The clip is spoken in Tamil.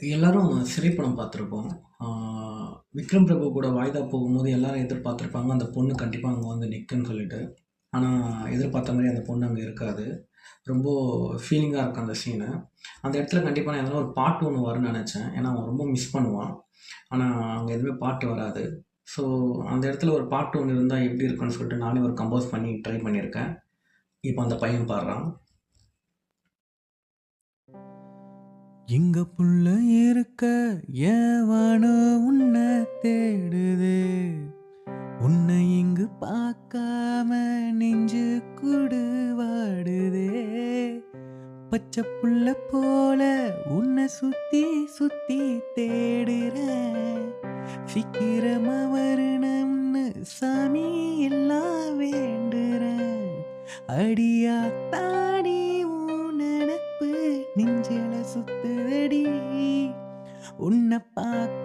எல்லாரும் சிறை படம் பார்த்துருப்போம். ஆ விக்ரம் பிரபு கூட வாய்தா போகும்போது எல்லாரும் எதிர்பார்த்துருப்பாங்க, அந்த பொண்ணு கண்டிப்பா அங்க வந்து நிக்குன்னு சொல்லிட்டு. ஆனா, எதிர்பார்த்த மாரி அந்த பொண்ணு அங்க இருக்காது. ரொம்ப ஃபீலிங்கா இருக்கும் அந்த சீனு. அந்த இடத்துல கண்டிப்பா நான் எதனா ஒரு பாட்டு ஒண்ணு வரும்னு நெனச்சேன். ஏன்னா, அவன் ரொம்ப மிஸ் பண்ணுவான். ஆனா, அங்க எதுவுமே பாட்டு வராது. ஸோ, அந்த இடத்துல ஒரு பாட்டு ஒண்ணு இருந்தா எப்படி இருக்கும்னு சொல்லிட்டு நானே ஒரு கம்போஸ் பண்ணி ட்ரை பண்ணியிருக்கேன். இப்ப அந்த பையன் பாடுறான். எங்க புள்ள இருக்க எவனோ உன்னை தேடுது. உன்னை இங்கு பார்க்காம நெஞ்சு கூடு வாடுதே. பச்சை புள்ள போல உன்னை சுத்தி சுத்தி தேடுறேன். சீக்கிரமா வரணும்னு சாமி எல்லாம் வேண்டுறேன். அடியா தாடி உன் நினப்பு நெஞ்சில சுத்துதடி. உன்னை பார்க்க